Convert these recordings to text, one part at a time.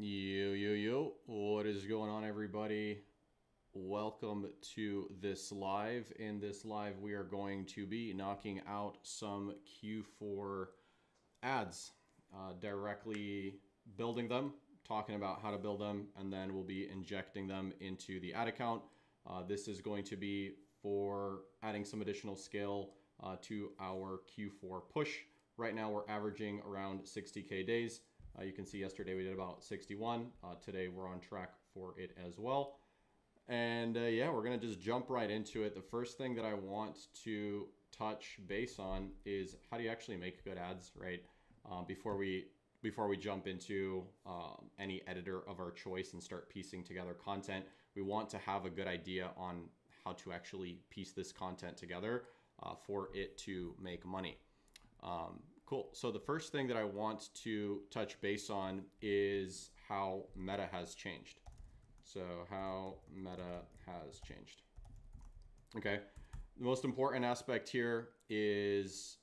Yo, what is going on, everybody? Welcome to this live. In this live, we are going to be knocking out some Q4 ads, directly building them, talking about how to build them, and then we'll be injecting them into the ad account. This is going to be for adding some additional scale to our Q4 push. Right now, we're averaging around 60K days. You can see yesterday we did about 61. Today we're on track for it as well. And yeah, we're gonna just jump right into it. The first thing that I want to touch base on is how do you actually make good ads, right? Before we jump into any editor of our choice and start piecing together content, we want to have a good idea on how to actually piece this content together for it to make money. Cool. So the first thing that I want to touch base on is how meta has changed. So how meta has changed. Okay. The most important aspect here is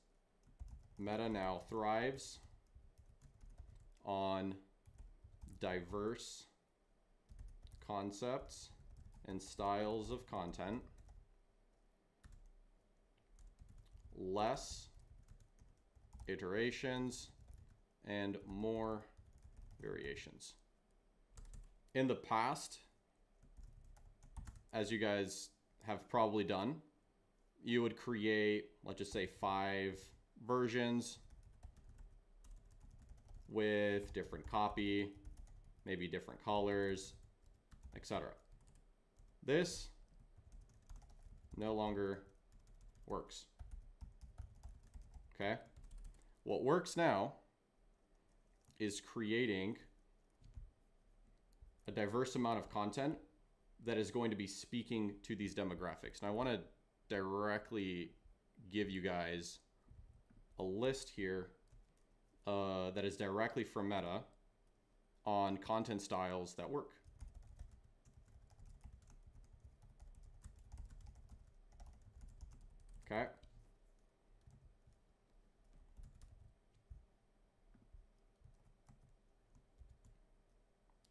meta now thrives on diverse concepts and styles of content, less iterations, and more variations. In the past, as you guys have probably done, you would create, let's just say, 5 versions with different copy, maybe different colors, etc. This no longer works. Okay? What works now is creating a diverse amount of content that is going to be speaking to these demographics. And I want to directly give you guys a list here that is directly from Meta on content styles that work. Okay.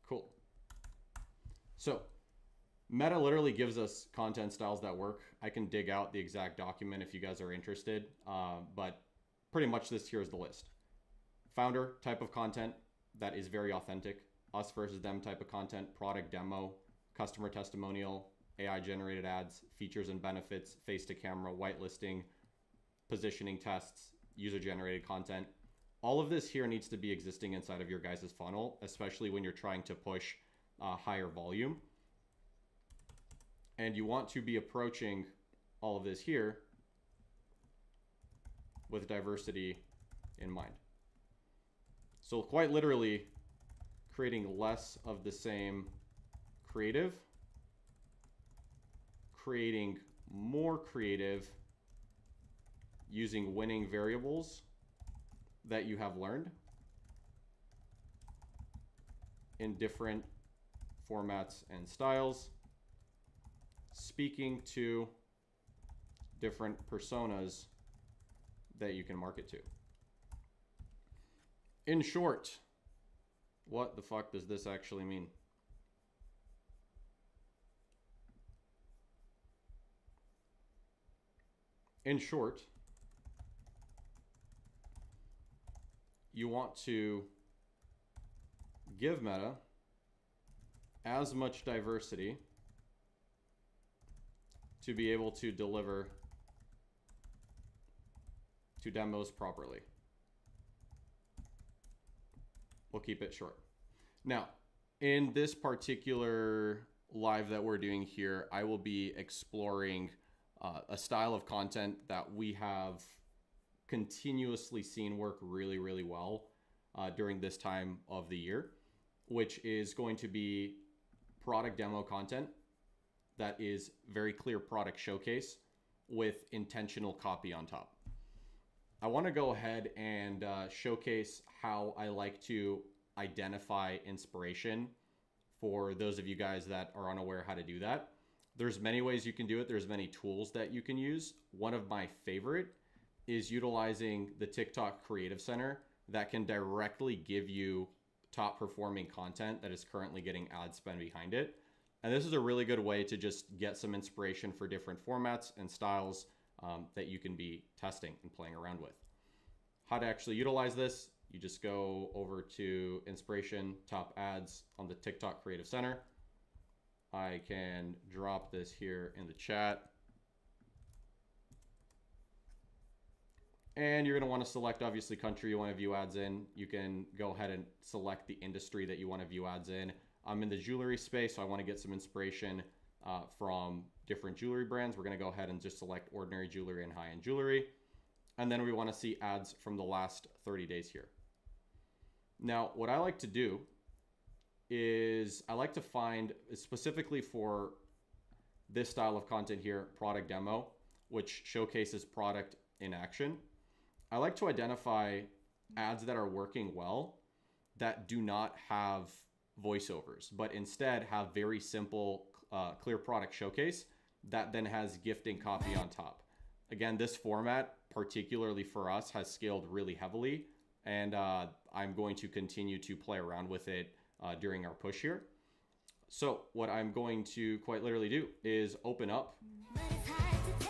Cool. So Meta literally gives us content styles that work. I can dig out the exact document if you guys are interested, but pretty much this here is the list. Founder type of content that is very authentic. Us versus them type of content. Product demo. Customer testimonial. AI generated ads. Features and benefits. Face to camera. Whitelisting. Positioning tests. User generated content. All of this here needs to be existing inside of your guys' funnel, especially when you're trying to push higher volume. And you want to be approaching all of this here with diversity in mind. So quite literally creating less of the same creative, creating more creative using winning variables that you have learned in different formats and styles, speaking to different personas that you can market to. In short, what the fuck does this actually mean? In short, you want to give Meta as much diversity to be able to deliver to demos properly. We'll keep it short. Now, in this particular live that we're doing here, I will be exploring a style of content that we have continuously seen work really, really well during this time of the year, which is going to be product demo content that is very clear product showcase with intentional copy on top. I want to go ahead and showcase how I like to identify inspiration for those of you guys that are unaware how to do that. There's many ways you can do it. There's many tools that you can use. One of my favorite is utilizing the TikTok Creative Center that can directly give you top performing content that is currently getting ad spend behind it. And this is a really good way to just get some inspiration for different formats and styles that you can be testing and playing around with. How to actually utilize this, you just go over to inspiration, top ads on the TikTok Creative Center. I can drop this here in the chat. And you're going to want to select, obviously, country you want to view ads in. You can go ahead and select the industry that you want to view ads in. I'm in the jewelry space, so I want to get some inspiration from different jewelry brands. We're going to go ahead and just select ordinary jewelry and high-end jewelry. And then we want to see ads from the last 30 days here. Now, what I like to do is I like to find, specifically for this style of content here, product demo, which showcases product in action. I like to identify ads that are working well that do not have voiceovers, but instead have very simple, clear product showcase that then has gifting copy on top. Again, this format, particularly for us, has scaled really heavily, and I'm going to continue to play around with it during our push here. So what I'm going to quite literally do is open up.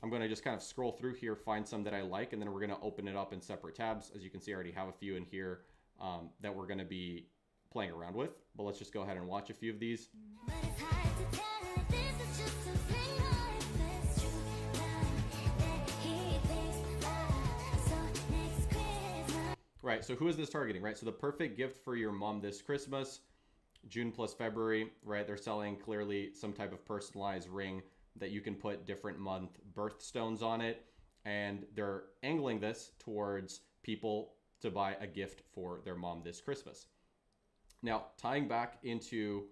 I'm going to just kind of scroll through here, find some that I like, and then we're going to open it up in separate tabs. As you can see, I already have a few in here that we're going to be playing around with, but let's just go ahead and watch a few of these. Right, so who is this targeting, right? So the perfect gift for your mom this Christmas, June plus February, right? They're selling clearly some type of personalized ring that you can put different month birthstones on it. And they're angling this towards people to buy a gift for their mom this Christmas. Now, tying back into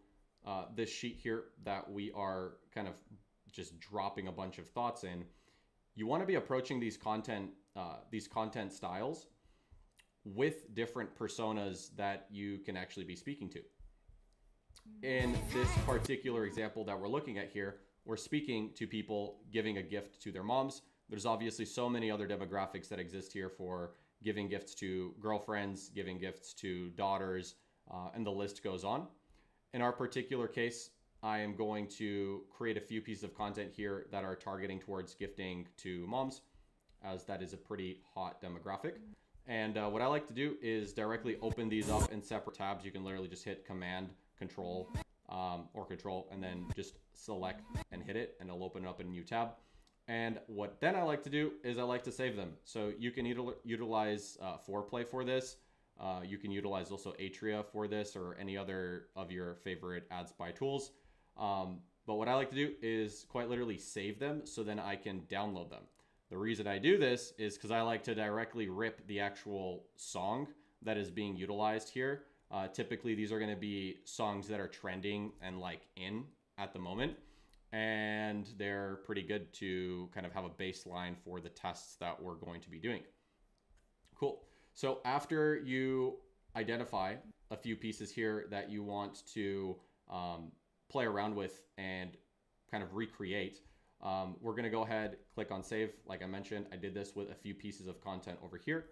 this sheet here that we are kind of just dropping a bunch of thoughts in, you want to be approaching these content styles with different personas that you can actually be speaking to. In this particular example that we're looking at here, we're speaking to people giving a gift to their moms. There's obviously so many other demographics that exist here for giving gifts to girlfriends, giving gifts to daughters, and the list goes on. In our particular case, I am going to create a few pieces of content here that are targeting towards gifting to moms, as that is a pretty hot demographic. And what I like to do is directly open these up in separate tabs. You can literally just hit Command, Control, or Control, and then just select and hit it, and it'll open it up in a new tab. And what then I like to do is I like to save them. So you can utilize Foreplay for this. You can utilize also Atria for this, or any other of your favorite ad spy tools. But what I like to do is quite literally save them so then I can download them. The reason I do this is because I like to directly rip the actual song that is being utilized here. Typically, these are going to be songs that are trending and like in at the moment. And they're pretty good to kind of have a baseline for the tests that we're going to be doing. Cool. So after you identify a few pieces here that you want to play around with and kind of recreate, we're going to go ahead, click on save. Like I mentioned, I did this with a few pieces of content over here,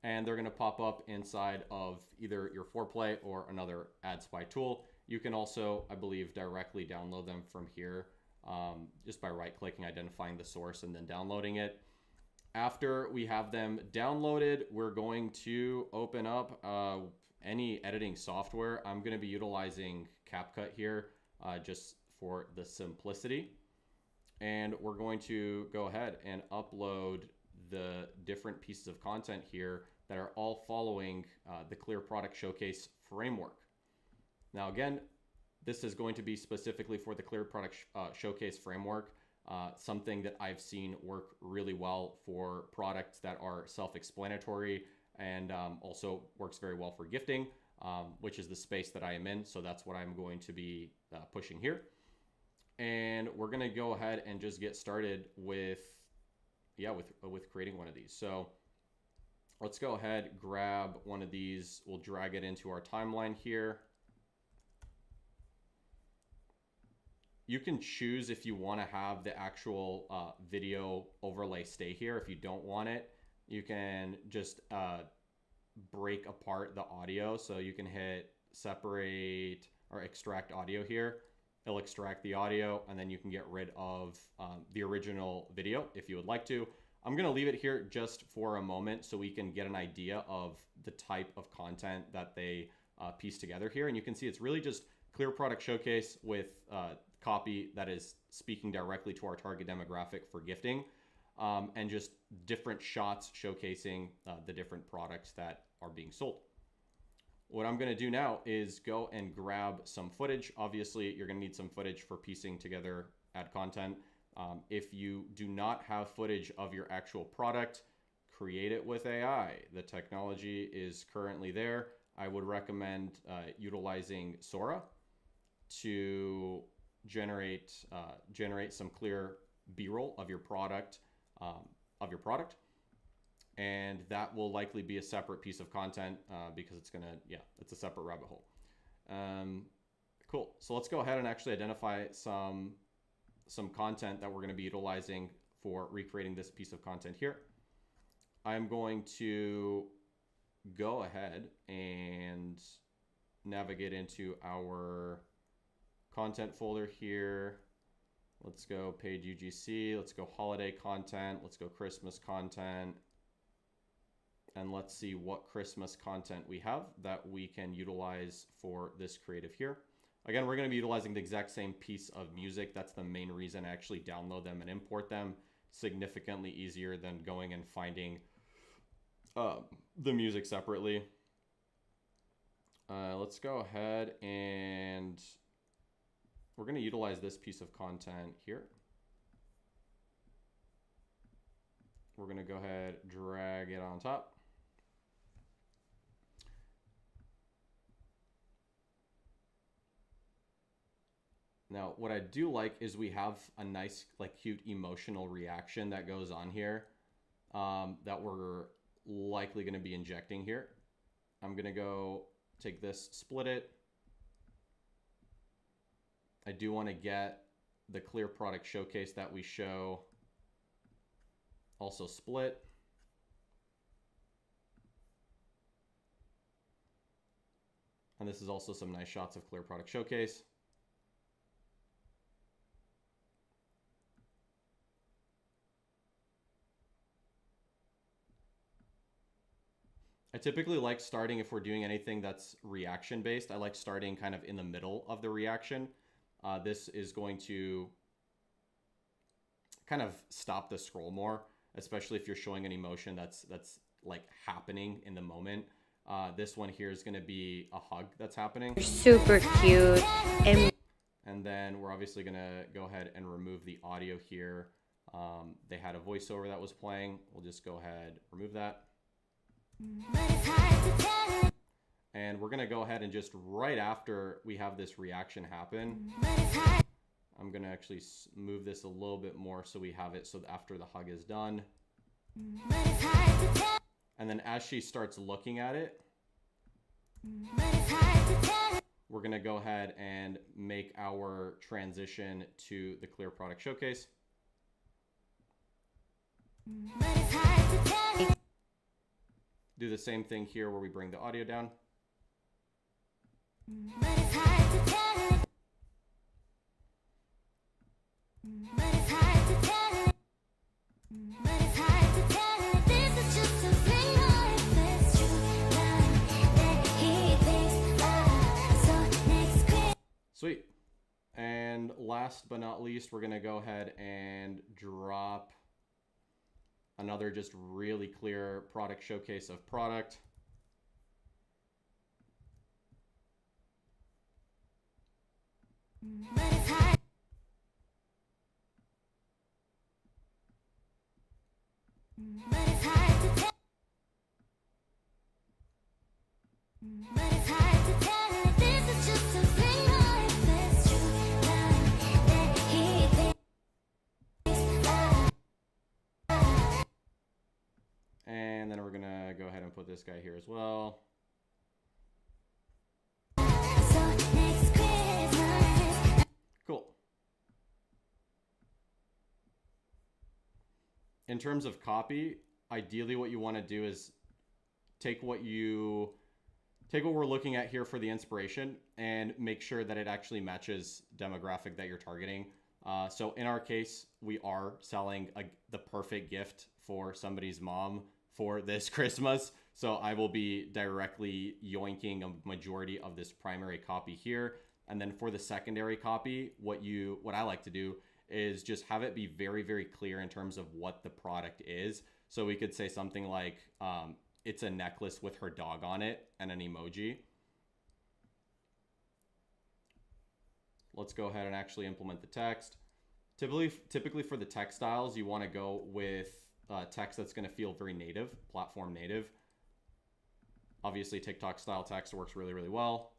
and they're going to pop up inside of either your Foreplay or another ad spy tool. You can also, I believe, directly download them from here just by right clicking, identifying the source, and then downloading it. After we have them downloaded, we're going to open up any editing software. I'm going to be utilizing CapCut here just for the simplicity. And we're going to go ahead and upload the different pieces of content here that are all following the Clear Product Showcase framework. Now, again, this is going to be specifically for the Clear Product Showcase framework, something that I've seen work really well for products that are self-explanatory, and also works very well for gifting, which is the space that I am in. So that's what I'm going to be pushing here. And we're going to go ahead and just get started with creating one of these. So let's go ahead, grab one of these. We'll drag it into our timeline here. You can choose if you want to have the actual video overlay stay here. If you don't want it, you can just break apart the audio. So you can hit separate or extract audio here. It'll extract the audio, and then you can get rid of the original video if you would like to. I'm going to leave it here just for a moment so we can get an idea of the type of content that they piece together here. And you can see it's really just clear product showcase with copy that is speaking directly to our target demographic for gifting, and just different shots showcasing the different products that are being sold. What I'm going to do now is go and grab some footage. Obviously, you're going to need some footage for piecing together ad content. If you do not have footage of your actual product, create it with AI. The technology is currently there. I would recommend utilizing Sora to generate some clear B-roll of your product, and that will likely be a separate piece of content because it's a separate rabbit hole. Cool. So let's go ahead and actually identify some content that we're going to be utilizing for recreating this piece of content here. I'm going to go ahead and navigate into our content folder here. Let's go paid UGC. Let's go holiday content. Let's go Christmas content. And let's see what Christmas content we have that we can utilize for this creative here. Again, we're going to be utilizing the exact same piece of music. That's the main reason I actually download them and import them. Significantly easier than going and finding the music separately. Let's go ahead and we're going to utilize this piece of content here. We're going to go ahead, drag it on top. Now, what I do like is we have a nice, cute emotional reaction that goes on here that we're likely going to be injecting here. I'm going to go take this, split it. I do want to get the clear product showcase that we show also split. And this is also some nice shots of clear product showcase. I typically like starting, if we're doing anything that's reaction based, I like starting kind of in the middle of the reaction. This is going to kind of stop the scroll more, especially if you're showing an emotion that's like happening in the moment. This one here is going to be a hug that's happening. Super cute. And then we're obviously going to go ahead and remove the audio here. They had a voiceover that was playing. We'll just go ahead, remove that. And we're going to go ahead and just right after we have this reaction happen, I'm going to actually move this a little bit more so we have it so after the hug is done. And then as she starts looking at it, we're going to go ahead and make our transition to the clear product showcase. Do the same thing here where we bring the audio down. Sweet. And last but not least, we're going to go ahead and drop another just really clear product showcase of product. And then we're going to go ahead and put this guy here as well. Cool. In terms of copy, ideally what you want to do is take what you take what we're looking at here for the inspiration and make sure that it actually matches demographic that you're targeting. So in our case, we are selling the perfect gift for somebody's mom for this Christmas. So I will be directly yoinking a majority of this primary copy here. And then for the secondary copy, what I like to do is just have it be very, very clear in terms of what the product is. So we could say something like, it's a necklace with her dog on it and an emoji. Let's go ahead and actually implement the text. Typically for the textiles, you want to go with text that's going to feel very native, platform native. Obviously, TikTok style text works really, really well.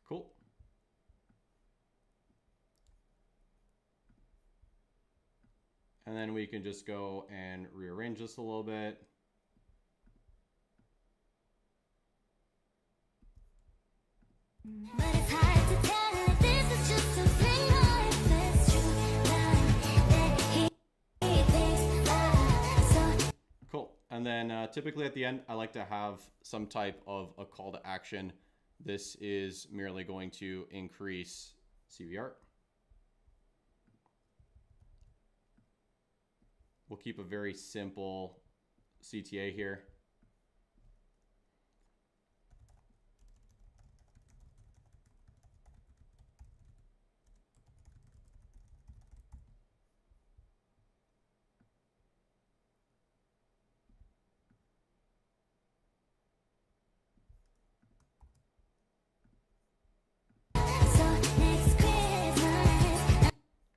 Cool. And then we can just go and rearrange this a little bit. But it's hard to tell if this is just a thing or if it's true that he thinks so. Cool. And then typically at the end, I like to have some type of a call to action. This is merely going to increase CVR. We'll keep a very simple CTA here.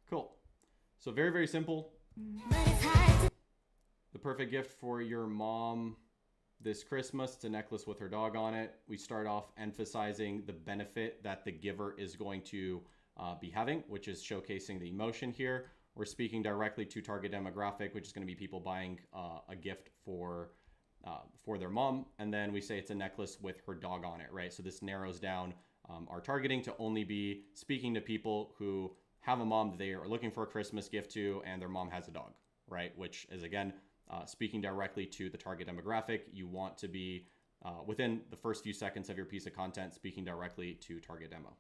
Cool. So very, very simple. The perfect gift for your mom this Christmas. It's a necklace with her dog on it. We start off emphasizing the benefit that the giver is going to be having, which is showcasing the emotion here. We're speaking directly to target demographic, which is going to be people buying a gift for their mom. And then we say it's a necklace with her dog on it, right? So this narrows down our targeting to only be speaking to people who have a mom that they are looking for a Christmas gift to, and their mom has a dog, right? Which is, again, speaking directly to the target demographic. You want to be within the first few seconds of your piece of content speaking directly to target demo.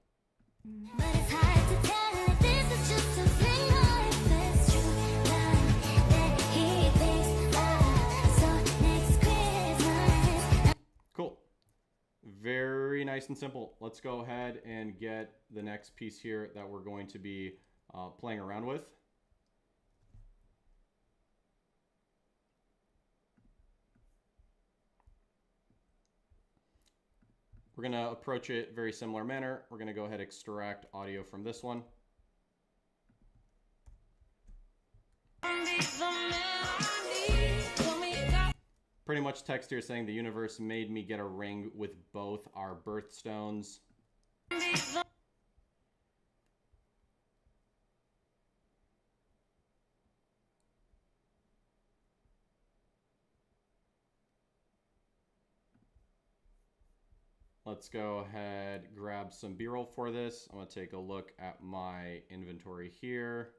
But it's hard to tell if this is just a thing or if it's true that he thinks so next Christmas. Cool. Very nice and simple. Let's go ahead and get the next piece here that we're going to be playing around with. We're going to approach it very similar manner. We're going to go ahead and extract audio from this one. Pretty much text here saying the universe made me get a ring with both our birthstones. Let's go ahead, grab some B-roll for this. I'm going to take a look at my inventory here.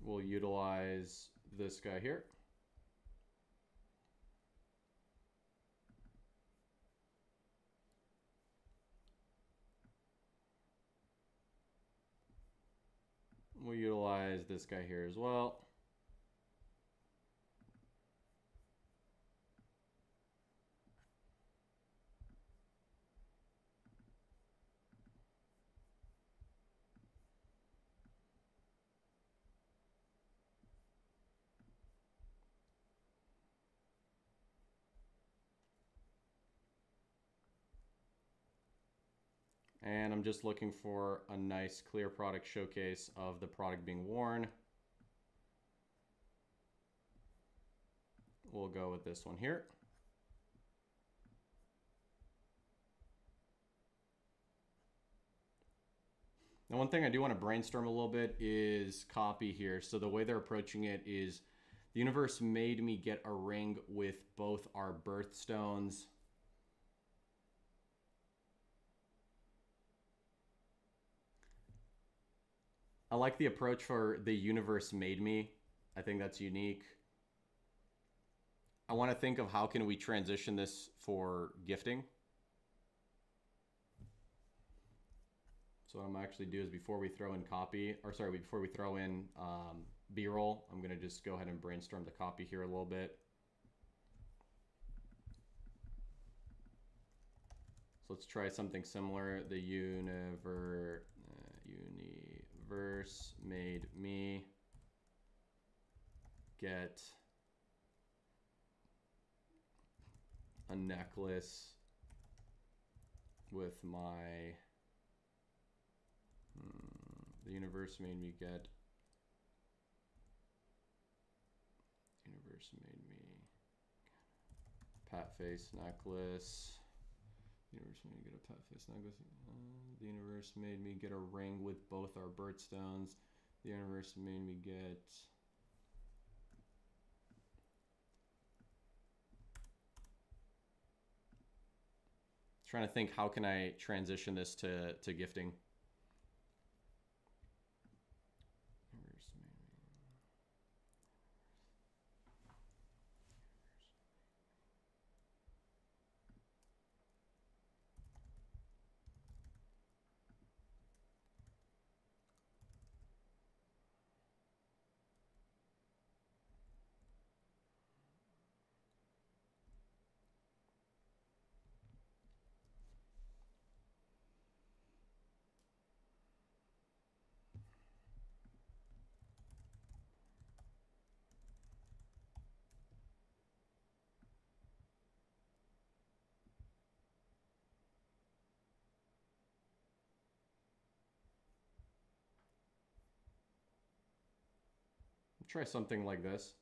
We'll utilize this guy here. we'll utilize this guy here as well. And I'm just looking for a nice clear product showcase of the product being worn. We'll go with this one here. Now, one thing I do want to brainstorm a little bit is copy here. So the way they're approaching it is the universe made me get a ring with both our birthstones. I like the approach for the universe made me. I think that's unique. I want to think of how can we transition this for gifting. So what I'm actually do is before we throw in copy, or sorry, before we throw in B-roll, I'm going to just go ahead and brainstorm the copy here a little bit. So let's try something similar. The universe made me get a necklace with my the universe made me get pat face necklace. The universe made me get a pat face necklace. The universe made me get a ring with both our birthstones. The universe made me get trying to think how can I transition this to gifting. Try something like this.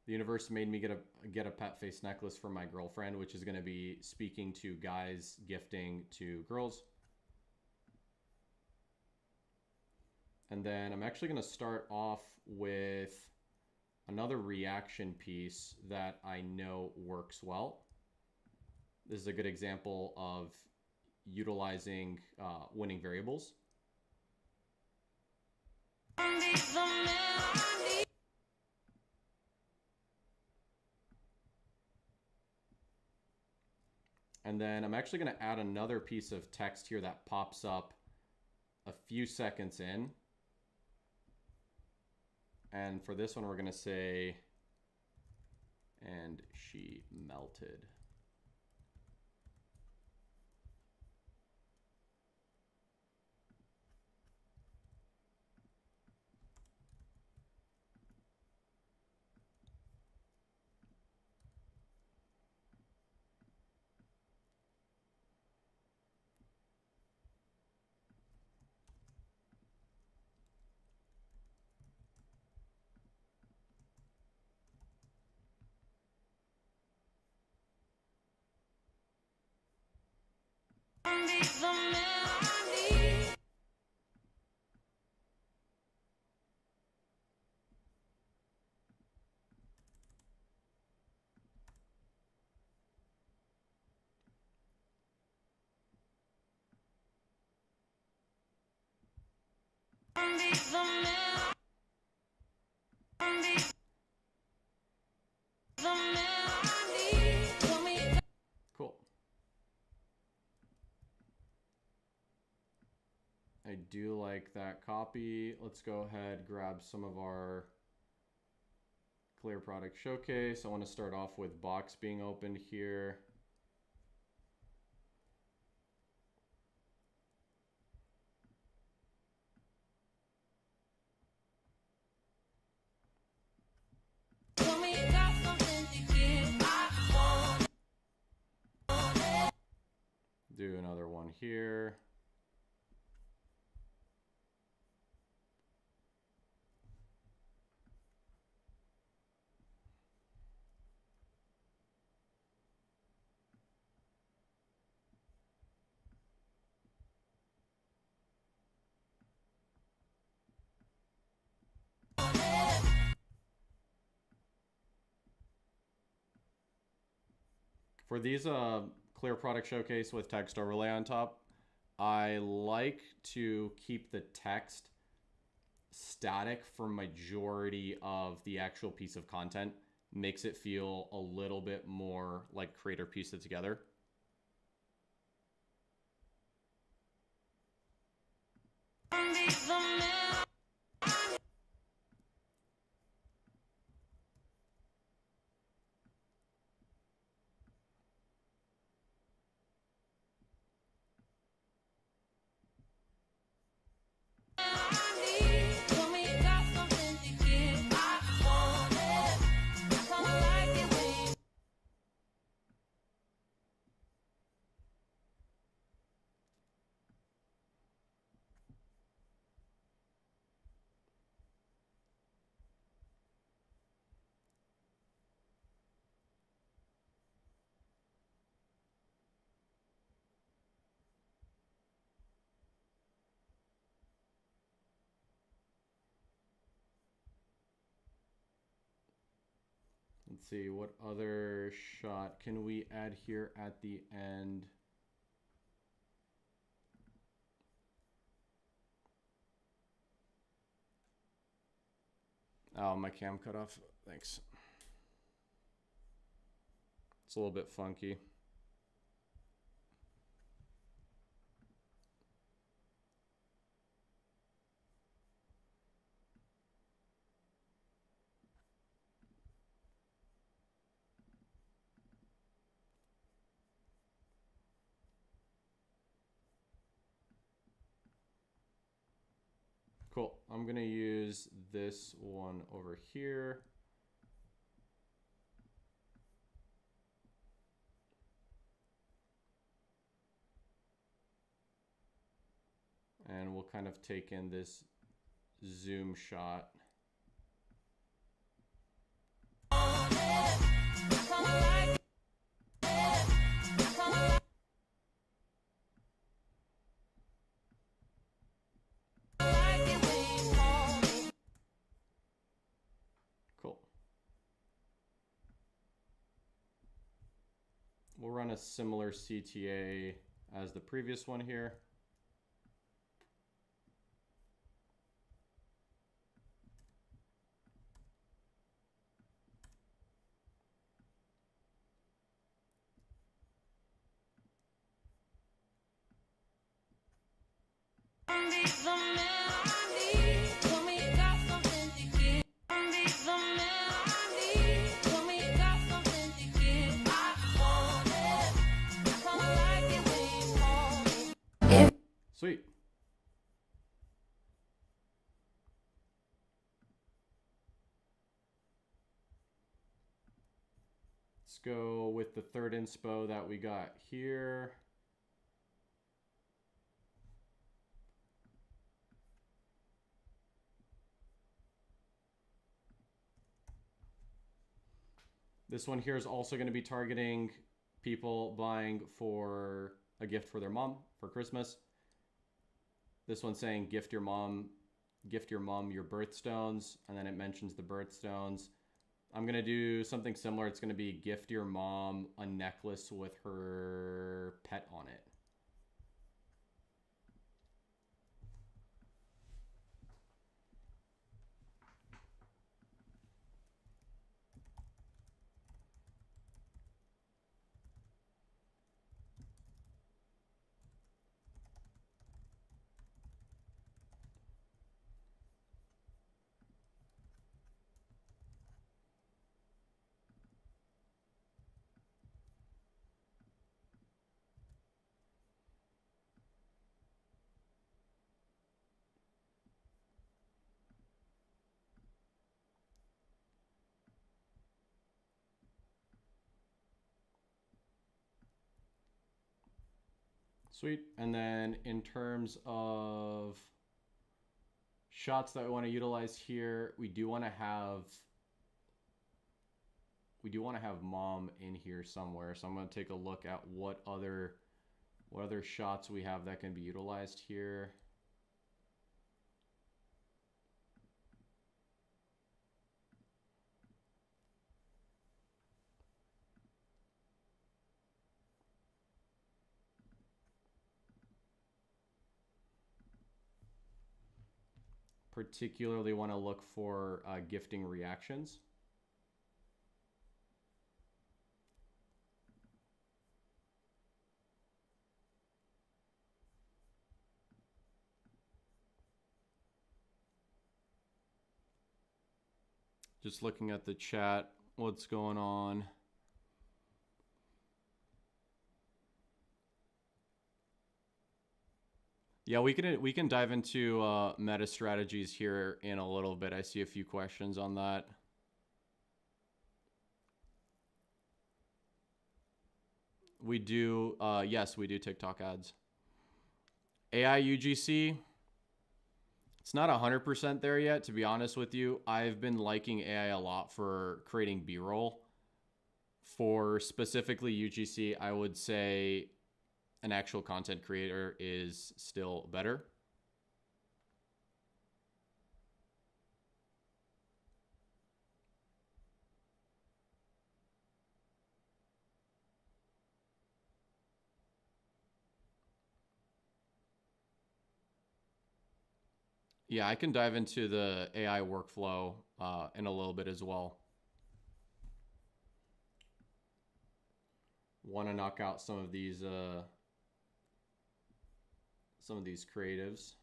The universe made me get a pat face necklace for my girlfriend, which is going to be speaking to guys gifting to girls. And then I'm actually going to start off with another reaction piece that I know works well. This is a good example of utilizing winning variables. And then I'm actually going to add another piece of text here that pops up a few seconds in. And for this one, we're going to say, and she melted. Cool. I do like that copy. Let's go ahead, grab some of our clear product showcase. I want to start off with box being opened here. Do another one here. For these clear product showcase with text overlay on top, I like to keep the text static for majority of the actual piece of content. Makes it feel a little bit more like creator piece it together. Let's see, what other shot can we add here at the end? Oh, my cam cut off. Thanks. It's a little bit funky. Cool. I'm going to use this one over here. And we'll kind of take in this zoom shot. Cool. We'll run a similar CTA as the previous one here. Sweet. Let's go with the third inspo that we got here. This one here is also going to be targeting people buying for a gift for their mom for Christmas. This one's saying gift your mom your birthstones, and then it mentions the birthstones. I'm going to do something similar. It's going to be gift your mom a necklace with her pet on it. Sweet. And then in terms of shots that we want to utilize here, we do want to have mom in here somewhere. So I'm going to take a look at what other shots we have that can be utilized here. Particularly want to look for gifting reactions. Just looking at the chat, what's going on? Yeah, we can dive into meta strategies here in a little bit. I see a few questions on that. We do, yes, we do TikTok ads. AI UGC, it's not 100% there yet, to be honest with you. I've been liking AI a lot for creating B-roll. For specifically UGC, I would say an actual content creator is still better. Yeah, I can dive into the AI workflow in a little bit as well. Want to knock out some of these creatives.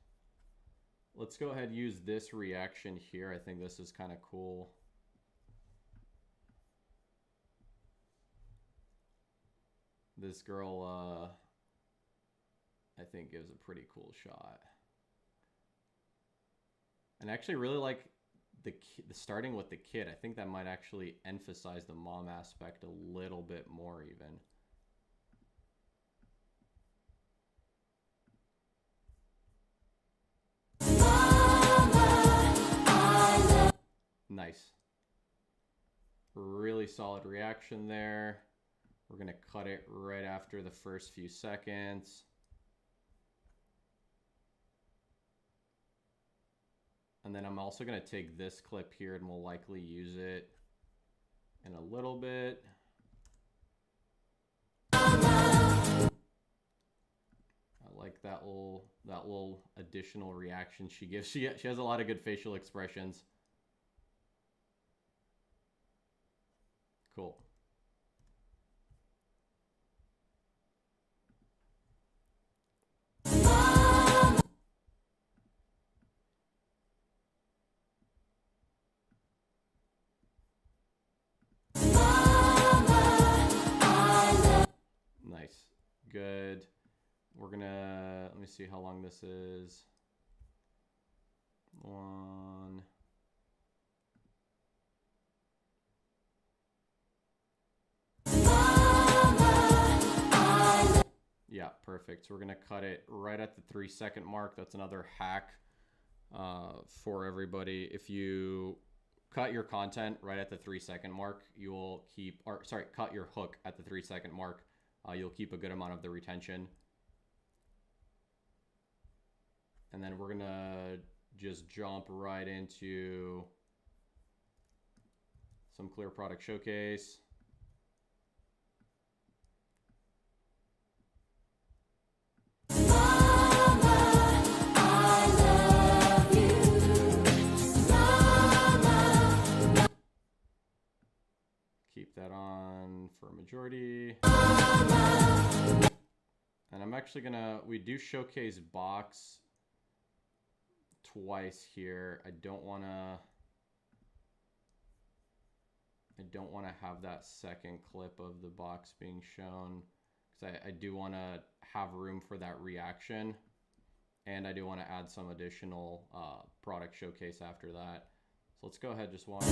Let's go ahead and use this reaction here. I think this is kind of cool. This girl, I think, gives a pretty cool shot. And I actually really like the starting with the kid. I think that might actually emphasize the mom aspect a little bit more even. Nice. Really solid reaction there. We're going to cut it right after the first few seconds. And then I'm also going to take this clip here and we'll likely use it in a little bit. I like that little additional reaction she gives. She has a lot of good facial expressions. Cool. Nice. Good. We're gonna, let me see how long this is. One. Yeah, perfect. So we're gonna cut it right at the 3-second mark. That's another hack for everybody. If you cut your content right at the 3-second mark, you will keep, or sorry, cut your hook at the 3-second mark. You'll keep a good amount of the retention. And then we're gonna just jump right into some clear product showcase. Keep that on for majority. And I'm actually gonna, we do showcase box twice here. I don't wanna have that second clip of the box being shown because I do wanna have room for that reaction. And I do wanna add some additional product showcase after that. So let's go ahead, just watch.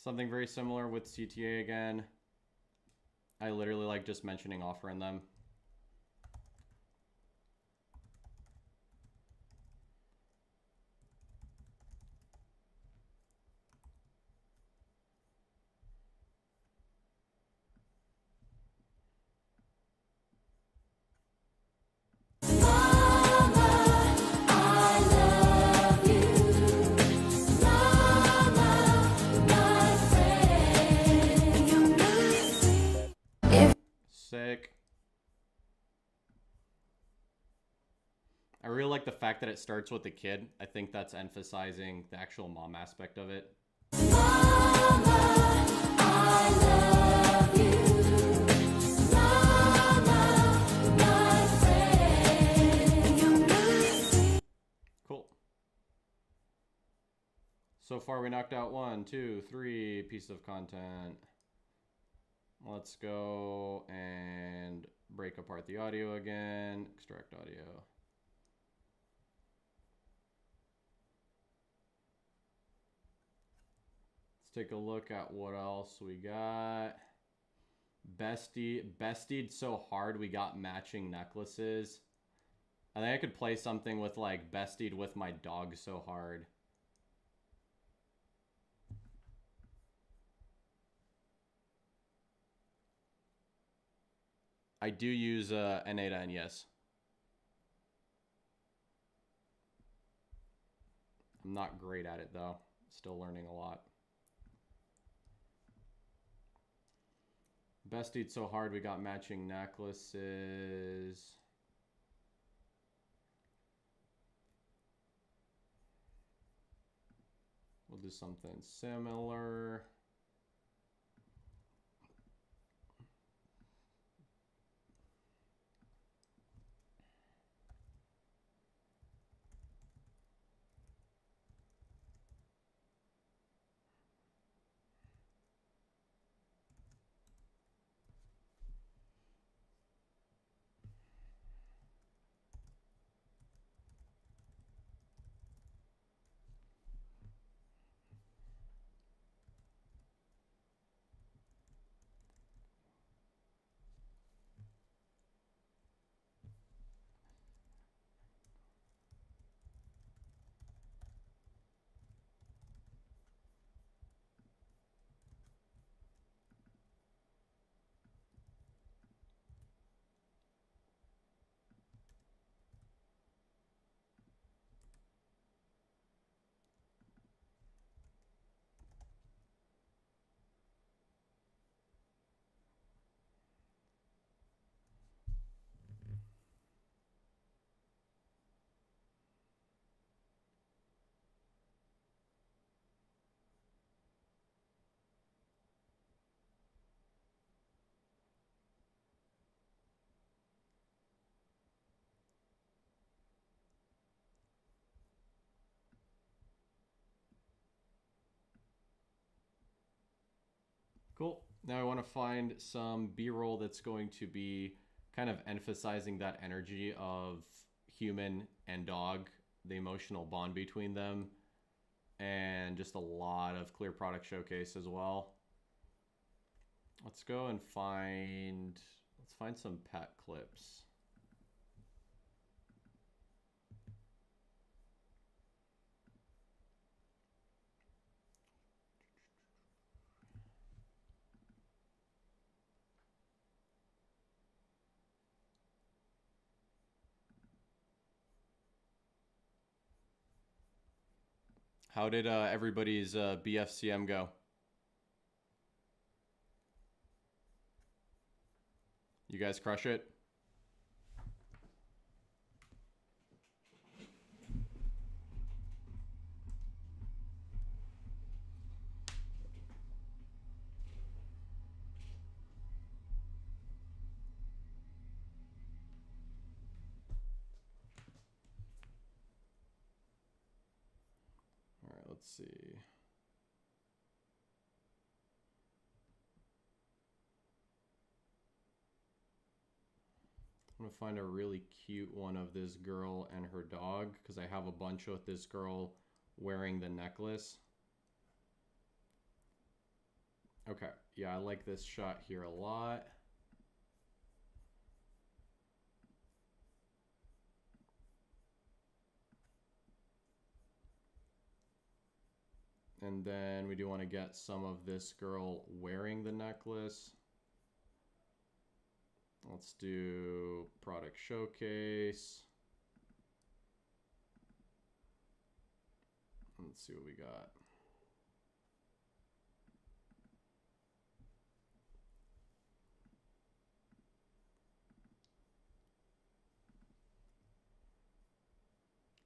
Something very similar with CTA again. I literally like just mentioning offering them. Sick. I really like the fact that it starts with the kid. I think that's emphasizing the actual mom aspect of it. Mama, I love you. Mama, my friend. Cool. So far we knocked out 1, 2, 3 pieces of content. Let's go and break apart the audio again. Extract audio. Let's take a look at what else we got. Bestied so hard we got matching necklaces. I think I could play something with like bestied with my dog so hard. I do use N8N, yes. I'm not great at it though. Still learning a lot. Bestied so hard we got matching necklaces. We'll do something similar. Cool. Now I want to find some B-roll that's going to be kind of emphasizing that energy of human and dog, the emotional bond between them, and just a lot of clear product showcase as well. Let's go and find some pet clips. How did everybody's BFCM go? You guys crush it? All right, let's see. I'm gonna find a really cute one of this girl and her dog because I have a bunch with this girl wearing the necklace. Okay, yeah, I like this shot here a lot. And then we do want to get some of this girl wearing the necklace. Let's do product showcase. Let's see what we got.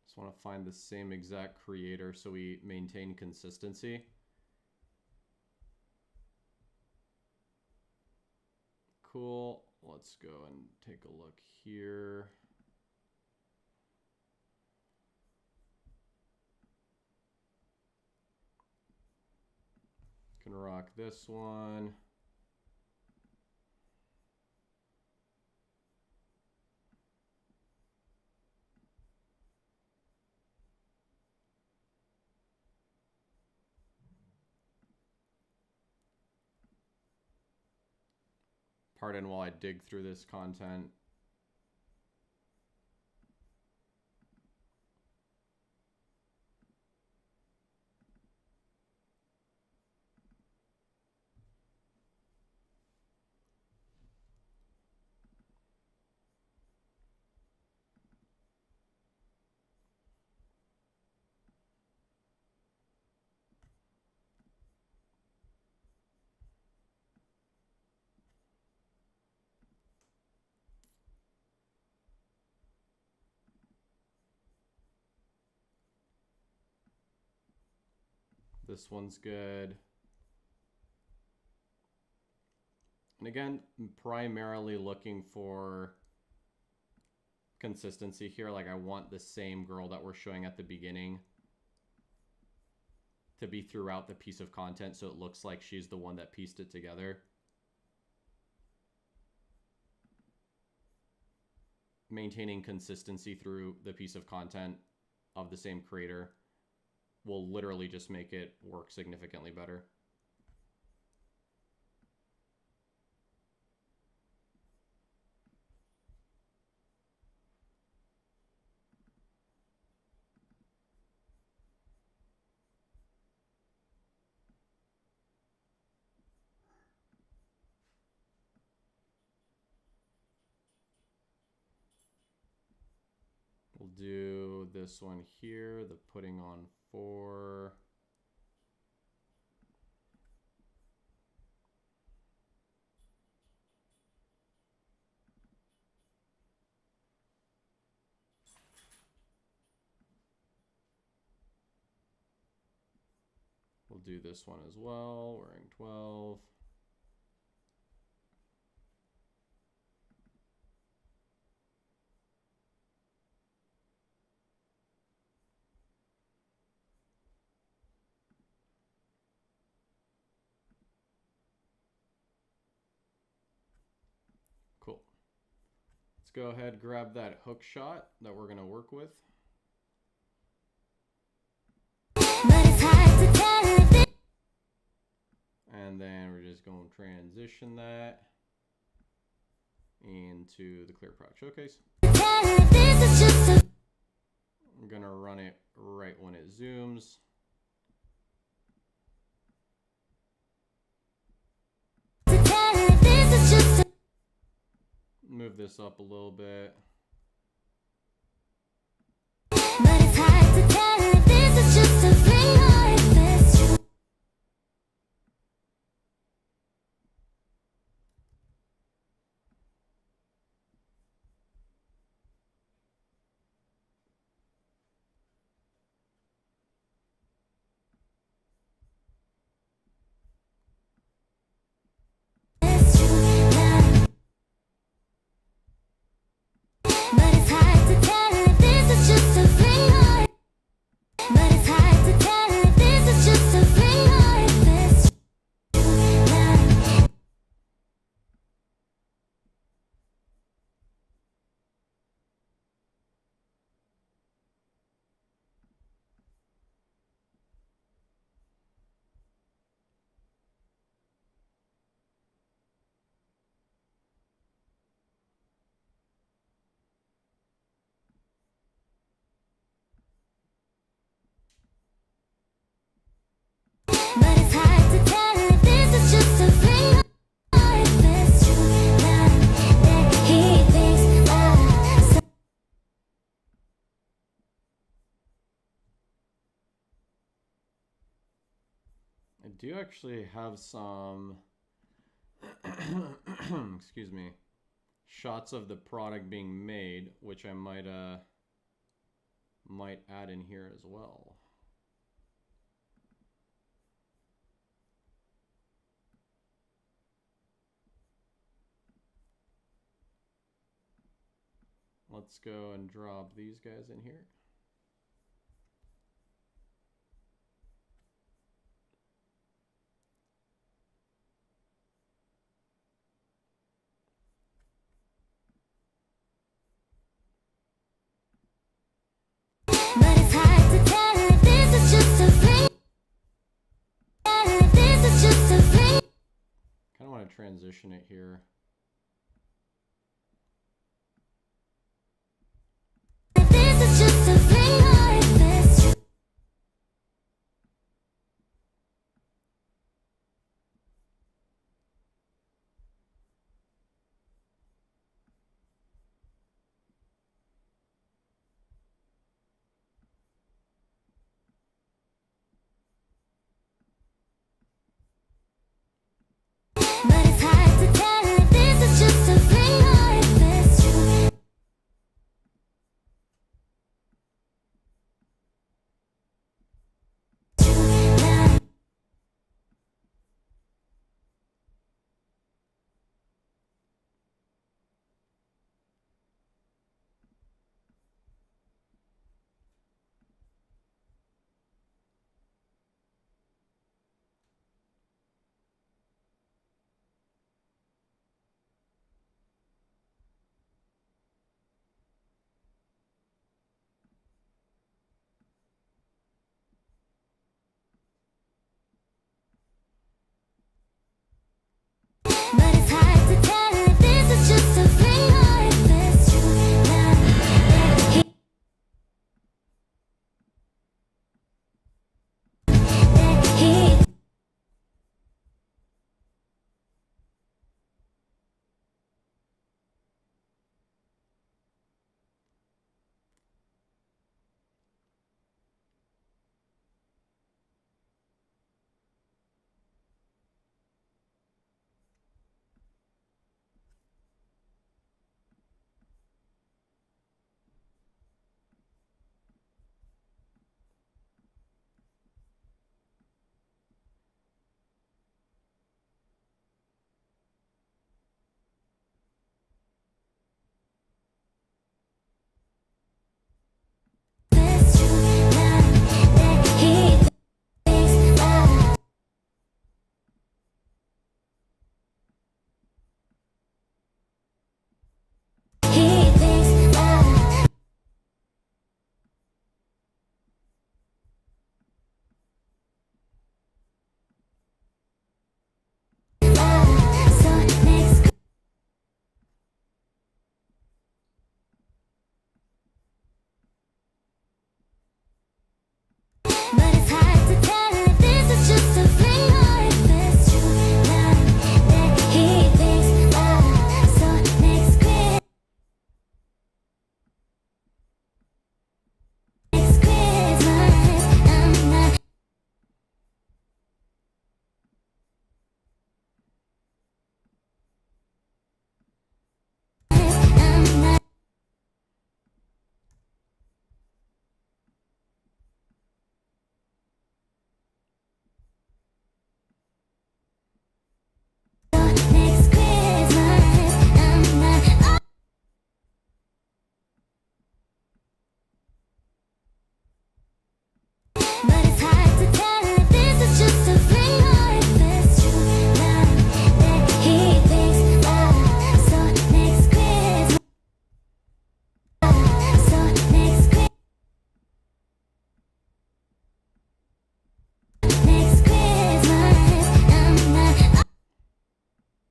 Just want to find the same exact creator so we maintain consistency. Cool. Let's go and take a look here. Can rock this one. Pardon while I dig through this content. This one's good. And again, primarily looking for consistency here. Like I want the same girl that we're showing at the beginning to be throughout the piece of content so it looks like she's the one that pieced it together. Maintaining consistency through the piece of content of the same creator will literally just make it work significantly better. We'll do this one here, the putting on 4. We'll do this one as well, wearing 12. Cool. Let's go ahead, grab that hook shot that we're going to work with. And then we're just going to transition that into the clear product showcase. I'm going to run it right when it zooms. Move this up a little bit. But it's hard to tell if this is just a fling or if it's true. But it's hard to tell if this is just a fling or I do actually have some, excuse me, shots of the product being made, which I might add in here as well. Let's go and drop these guys in here. Kind of want to transition it here.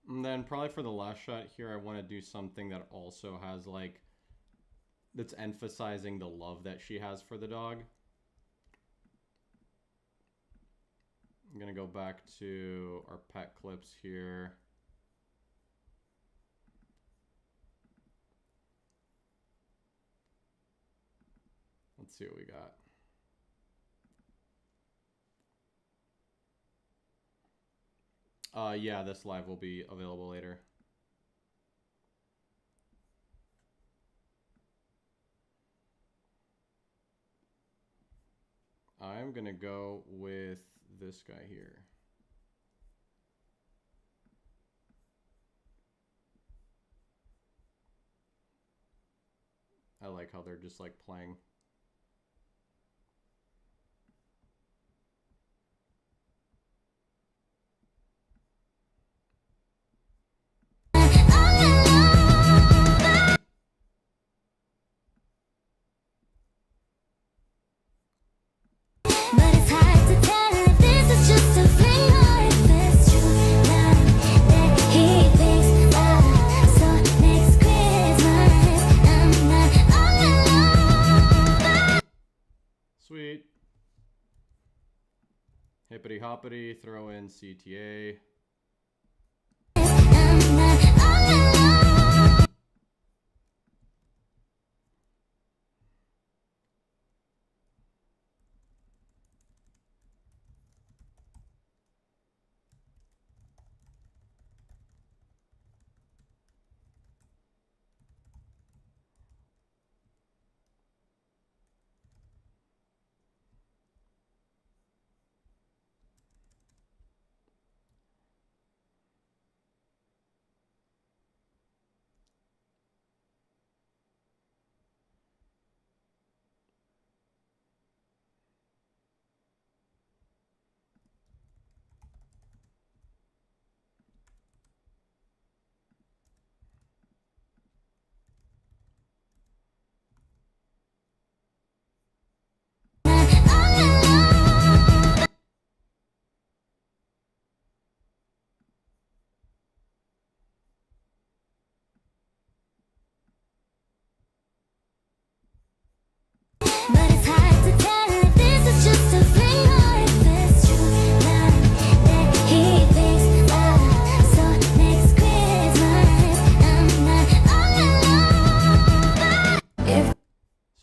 And then probably for the last shot here, I want to do something that also has like, that's emphasizing the love that she has for the dog. I'm going to go back to our pet clips here. Let's see what we got. Yeah, this live will be available later. I'm gonna go with this guy here. I like how they're just like playing. Sweet. Hippity hoppity, throw in CTA.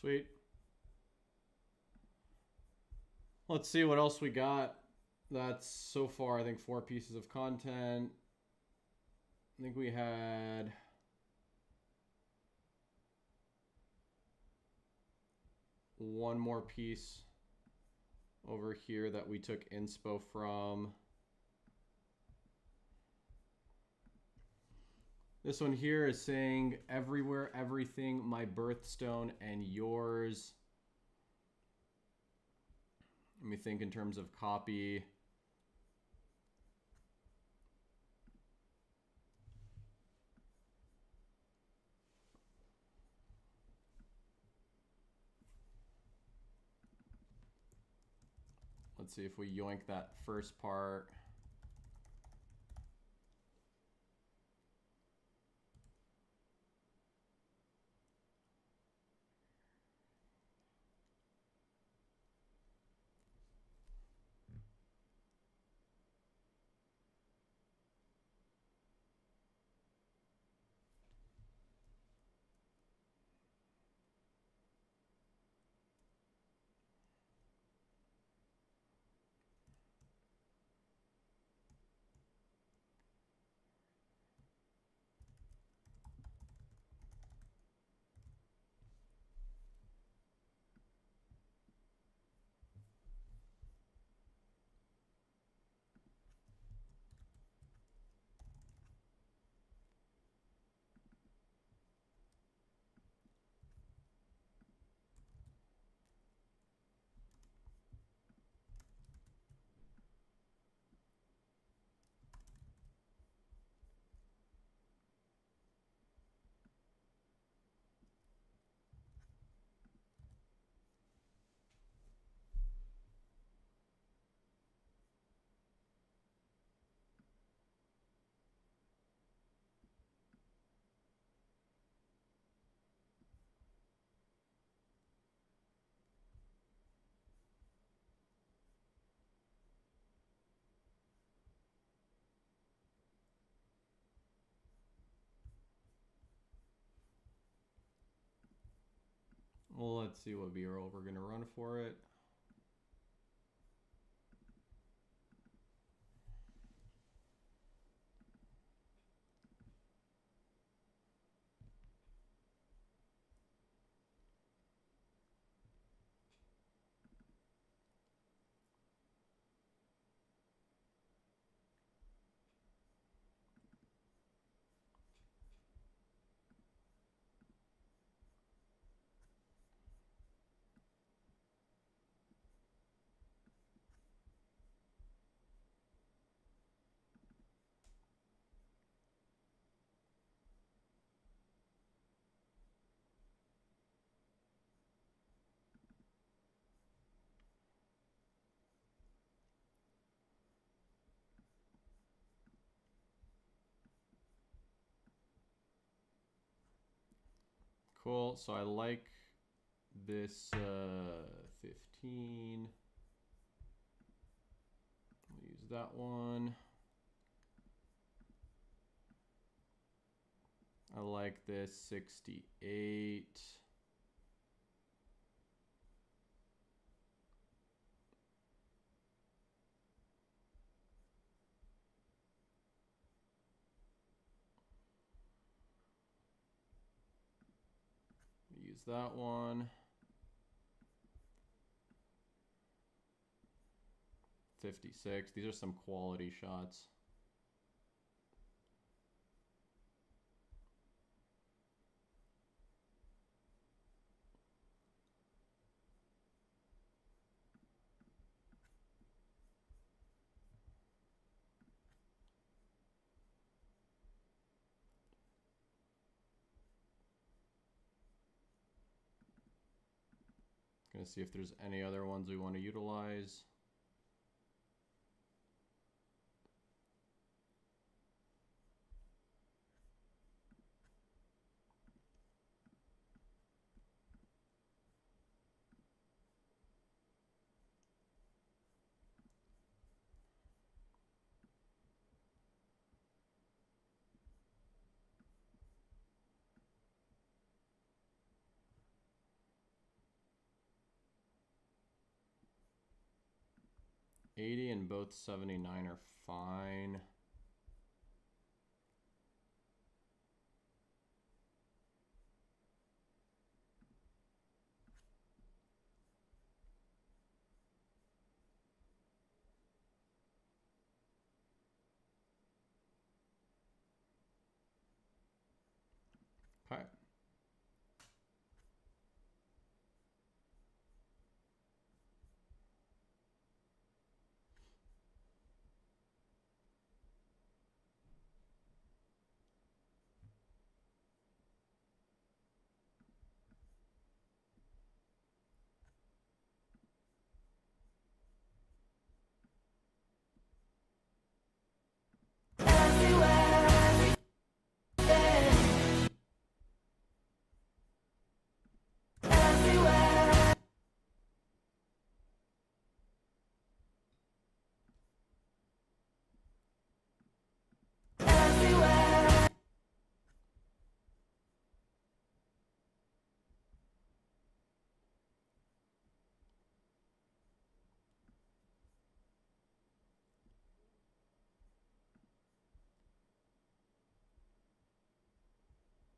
Sweet. Let's see what else we got. That's so far, I think, 4 pieces of content. I think we had one more piece over here that we took inspo from. This one here is saying everywhere, everything, my birthstone and yours. Let me think in terms of copy. Let's see if we yoink that first part. Well, let's see what B-roll we're going to run for it. Cool. So I like this 15. We'll use that one. I like this 68. Use that one. 56. These are some quality shots. Gonna see if there's any other ones we want to utilize. $80 and both $79 are fine. Okay.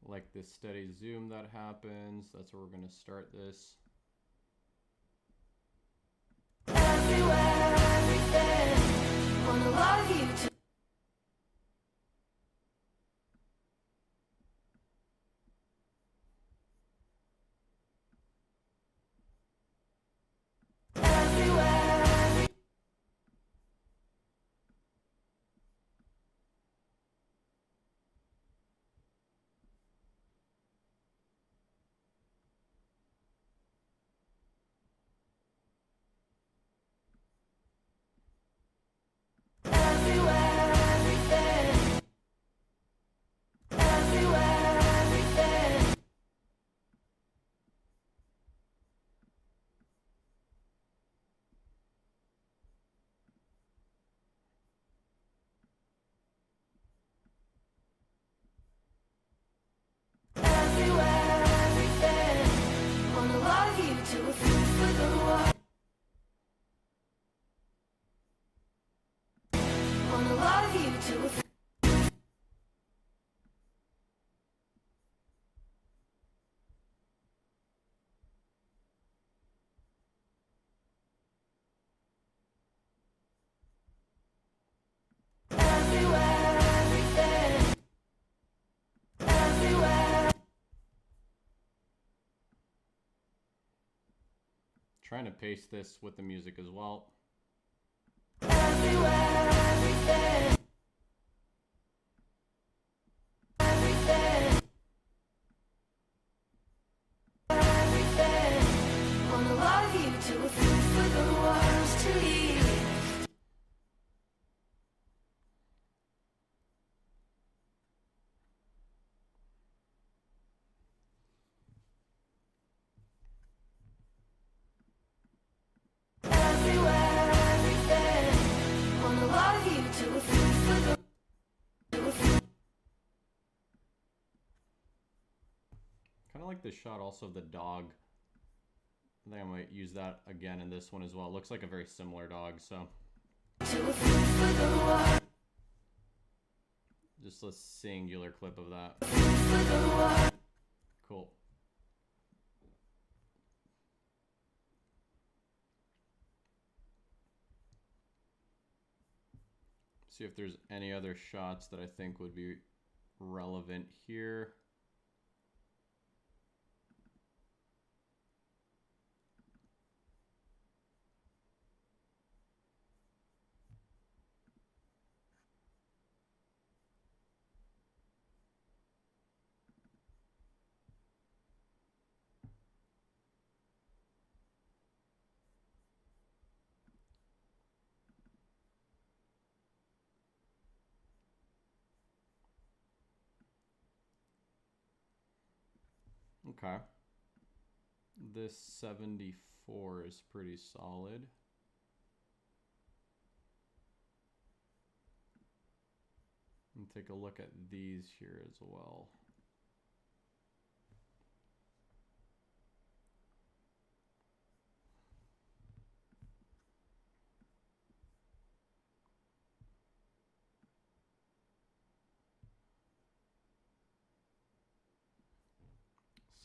Like this steady zoom that happens. That's where we're going to start this. Trying to pace this with the music as well. of like the shot also of the dog. I think I might use that again in this one as well. It looks like a very similar dog, so. Just a singular clip of that. Cool. See if there's any other shots that I think would be relevant here. Okay. This 74 is pretty solid. And take a look at these here as well.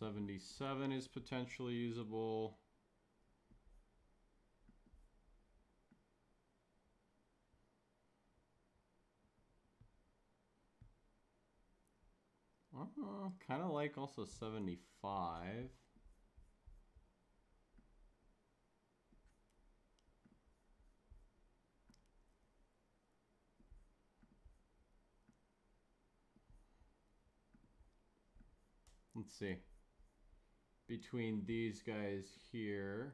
$77 is potentially usable. Kind of like also 75. Let's see. Between these guys here.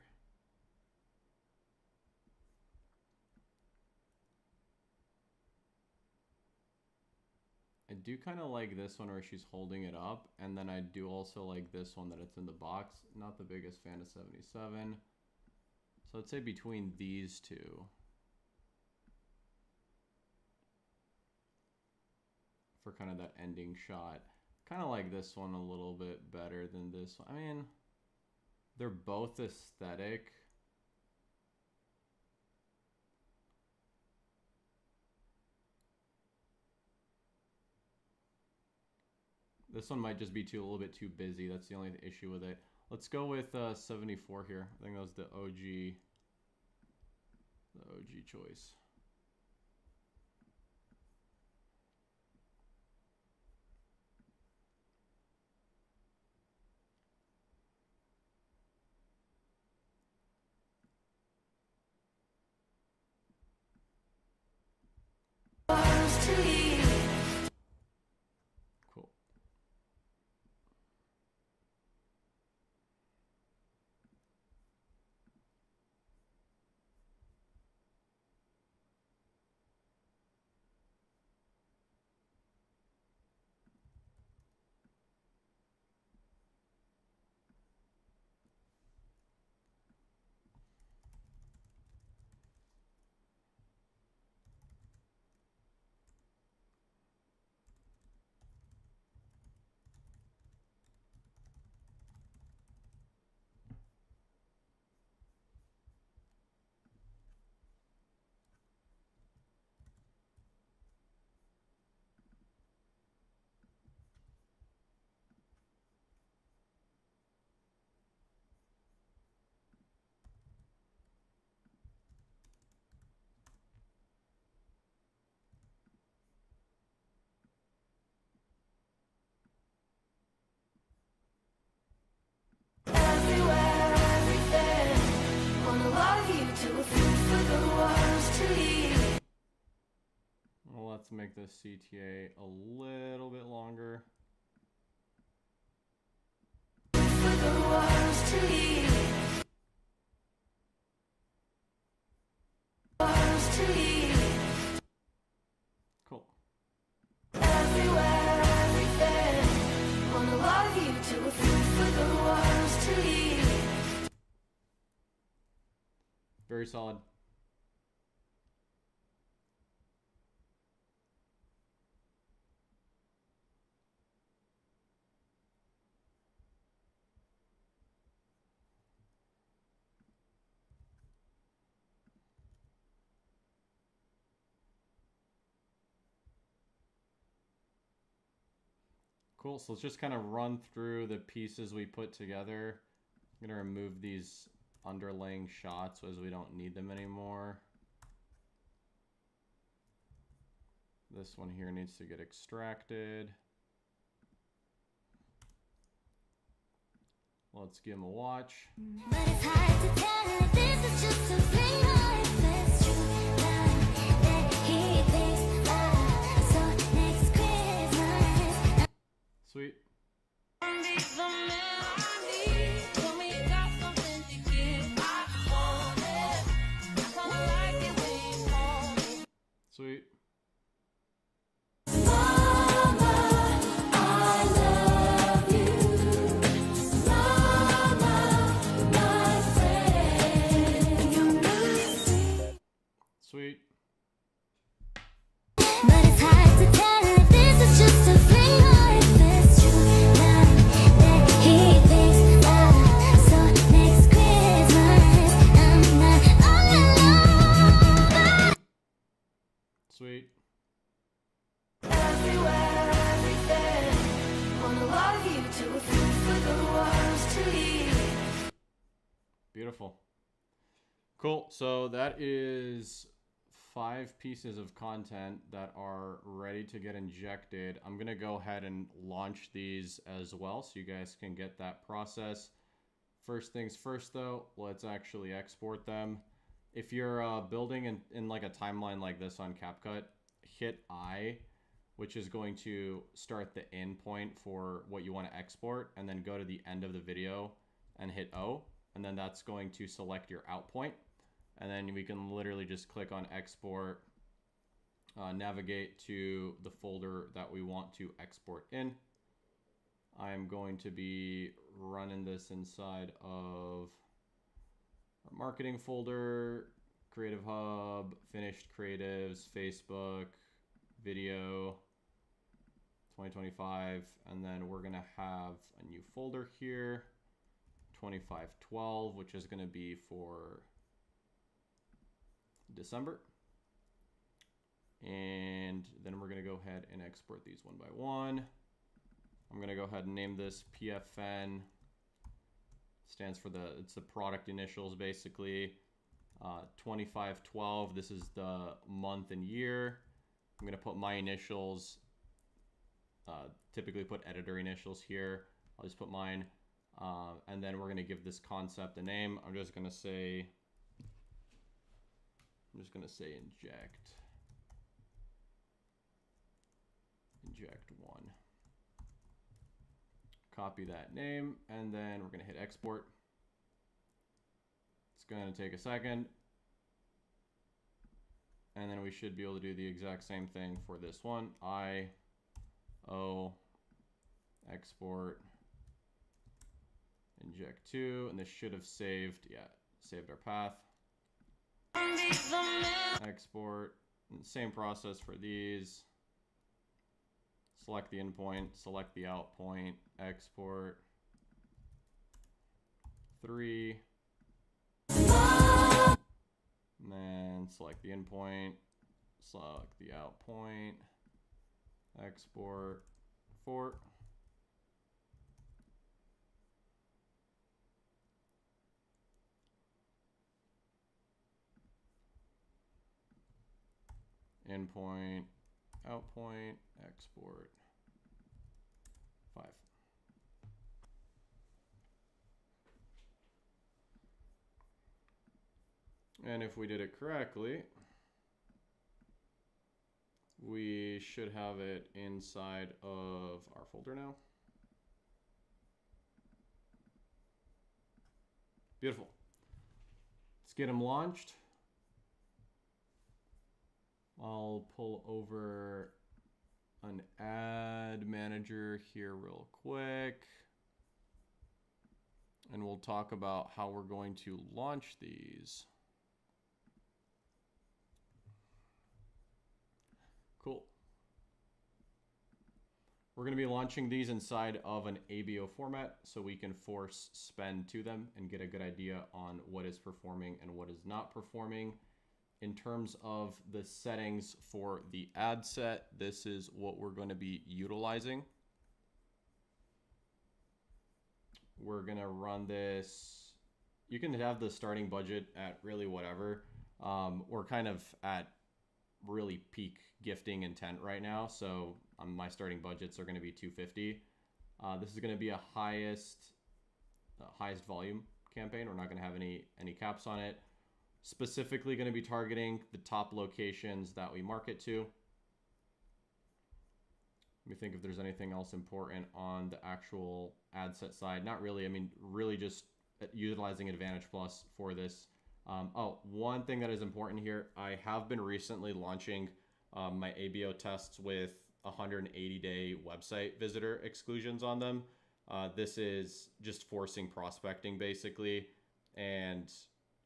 I do kind of like this one where she's holding it up, and then I do also like this one that it's in the box. Not the biggest fan of 77. So I'd say between these two. For kind of that ending shot. Kind of like this one a little bit better than this one. I mean, they're both aesthetic. This one might just be a little bit too busy. That's the only issue with it. Let's go with 74 here. I think that was the OG choice. Cool. Well, let's make this CTA a little bit longer. Cool. Very solid. Cool, so let's just kind of run through the pieces we put together. I'm gonna remove these underlaying shots as we don't need them anymore. This one here needs to get extracted. Let's give him a watch. But it's hard to tell if this is just a thing or if it's true that he thinks so next Christmas. Sweet. Sweet. Sweet. But it's hard to tell if this is just a thing or if it's true that he thinks so next Christmas I'm not all alone. Sweet. Everywhere, everything. Wanna love you to a food for the worms to eat. Beautiful. Cool. So that is 5 pieces of content that are ready to get injected. I'm going to go ahead and launch these as well so you guys can get that process. First things first though, let's actually export them. If you're building in like a timeline like this on CapCut, hit I, which is going to start the end point for what you want to export, and then go to the end of the video and hit O, and then that's going to select your out point. And then we can literally just click on export, navigate to the folder that we want to export in. I'm going to be running this inside of our marketing folder, Creative Hub, finished creatives, Facebook, video, 2025. And then we're gonna have a new folder here, 2512, which is gonna be for December. And then we're going to go ahead and export these one by one. I'm going to go ahead and name this PFN. Stands for it's the product initials basically. 2512, this is the month and year. I'm going to put my initials, typically put editor initials here. I'll just put mine. And then we're going to give this concept a name. I'm just going to say inject 1. Copy that name, and then we're going to hit export. It's going to take a second, and then we should be able to do the exact same thing for this one. Export inject 2, and this should have saved our path. Export, same process for these. Select the endpoint, select the out point, export 3, and then select the endpoint, select the out point, export 4. Endpoint, out point, export 5. And if we did it correctly, we should have it inside of our folder now. Beautiful. Let's get them launched. I'll pull over an ad manager here real quick, and we'll talk about how we're going to launch these. Cool. We're going to be launching these inside of an ABO format so we can force spend to them and get a good idea on what is performing and what is not performing. In terms of the settings for the ad set, this is what we're going to be utilizing. We're gonna run this. You can have the starting budget at really whatever. We're kind of at really peak gifting intent right now, so my starting budgets are going to be 250. This is going to be a highest volume campaign. We're not going to have any caps on it. Specifically going to be targeting the top locations that we market to. Let me think if there's anything else important on the actual ad set side. Not really. I mean, really just utilizing Advantage Plus for this. One thing that is important here, I have been recently launching my ABO tests with 180-day website visitor exclusions on them. This is just forcing prospecting basically, and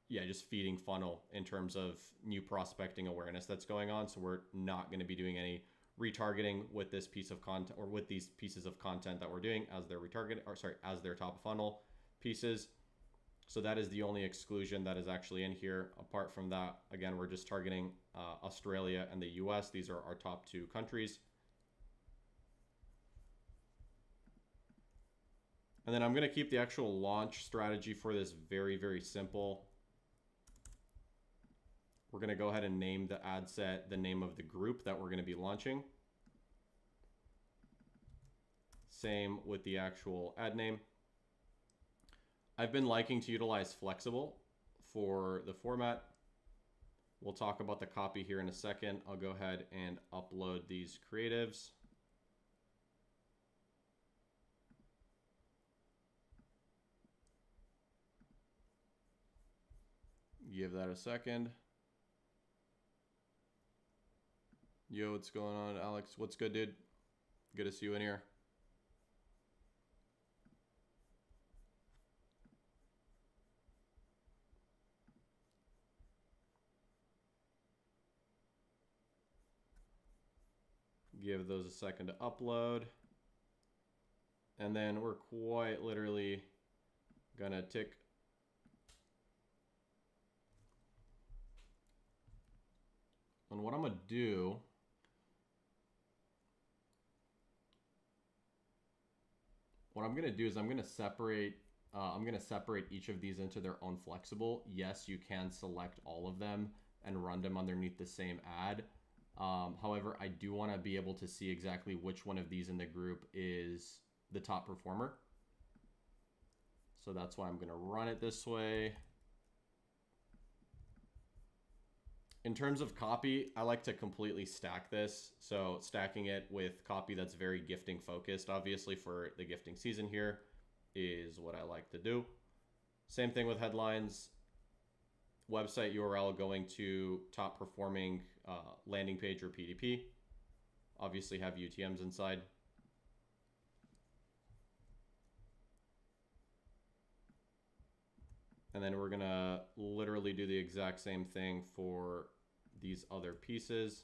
yeah, just feeding funnel in terms of new prospecting awareness that's going on. So we're not going to be doing any retargeting with this piece of content or with these pieces of content that we're doing as their as their top of funnel pieces. So that is the only exclusion that is actually in here. Apart from that, again, we're just targeting Australia and the US. These are our top two countries. And then I'm going to keep the actual launch strategy for this very, very simple. We're going to go ahead and name the ad set the name of the group that we're going to be launching. Same with the actual ad name. I've been liking to utilize flexible for the format. We'll talk about the copy here in a second. I'll go ahead and upload these creatives. Give that a second. Yo, what's going on, Alex? What's good, dude? Good to see you in here. Give those a second to upload. And then we're quite literally gonna tick. And what I'm gonna do, is I'm gonna separate each of these into their own flexible. Yes, you can select all of them and run them underneath the same ad. However, I do want to be able to see exactly which one of these in the group is the top performer. So that's why I'm going to run it this way. In terms of copy, I like to completely stack this. So stacking it with copy that's very gifting focused, obviously for the gifting season here, is what I like to do. Same thing with headlines. Website URL going to top performing landing page or PDP. Obviously have UTMs inside. And then we're gonna literally do the exact same thing for these other pieces.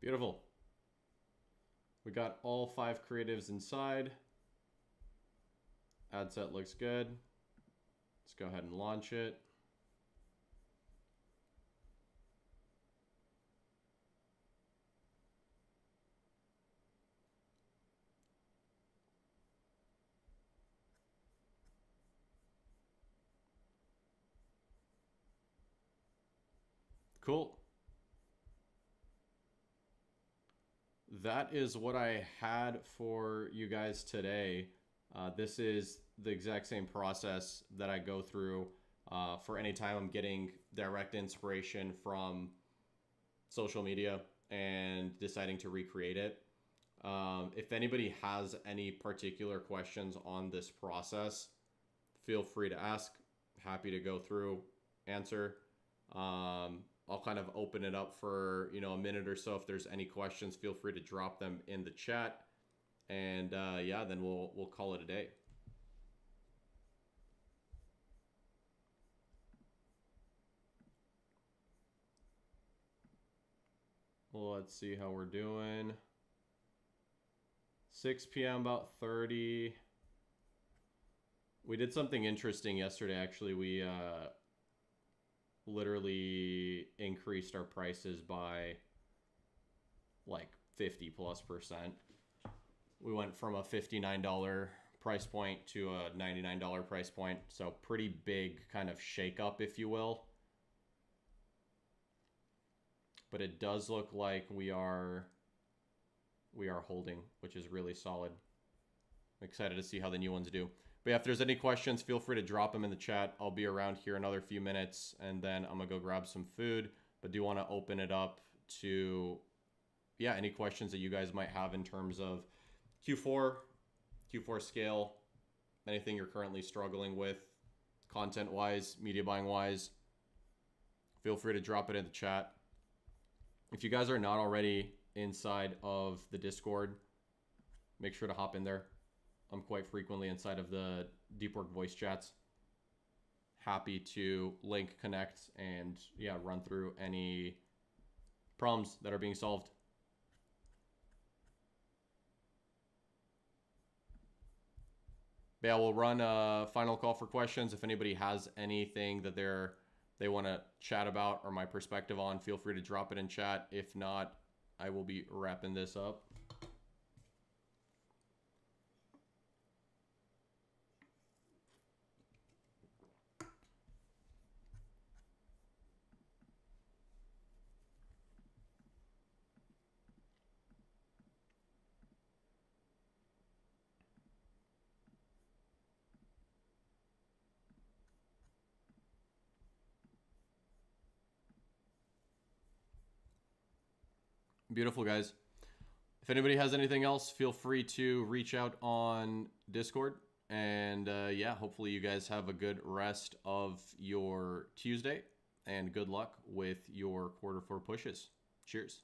Beautiful. We got all 5 creatives inside. Ad set looks good. Let's go ahead and launch it. Cool. That is what I had for you guys today. This is the exact same process that I go through for any time I'm getting direct inspiration from social media and deciding to recreate it. If anybody has any particular questions on this process, feel free to ask. Happy to go through, answer. I'll kind of open it up for, a minute or so. If there's any questions, feel free to drop them in the chat. And yeah, then we'll call it a day. Well, let's see how we're doing. 6 p.m. about 30. We did something interesting yesterday. Actually, we literally increased our prices by like 50+%. We went from a $59 price point to a $99 price point. So pretty big kind of shake up, if you will. But it does look like we are holding, which is really solid. I'm excited to see how the new ones do. But yeah, if there's any questions, feel free to drop them in the chat. I'll be around here another few minutes, and then I'm going to go grab some food. But do want to open it up to, yeah, any questions that you guys might have in terms of Q4 scale, anything you're currently struggling with, content-wise, media buying-wise. Feel free to drop it in the chat. If you guys are not already inside of the Discord, make sure to hop in there. I'm quite frequently inside of the Deep Work voice chats. Happy to link, connect, and yeah, run through any problems that are being solved. But yeah, we'll run a final call for questions. If anybody has anything that they want to chat about or my perspective on, feel free to drop it in chat. If not, I will be wrapping this up. Beautiful, guys. If anybody has anything else, feel free to reach out on Discord. And yeah, hopefully you guys have a good rest of your Tuesday. And good luck with your Q4 pushes. Cheers.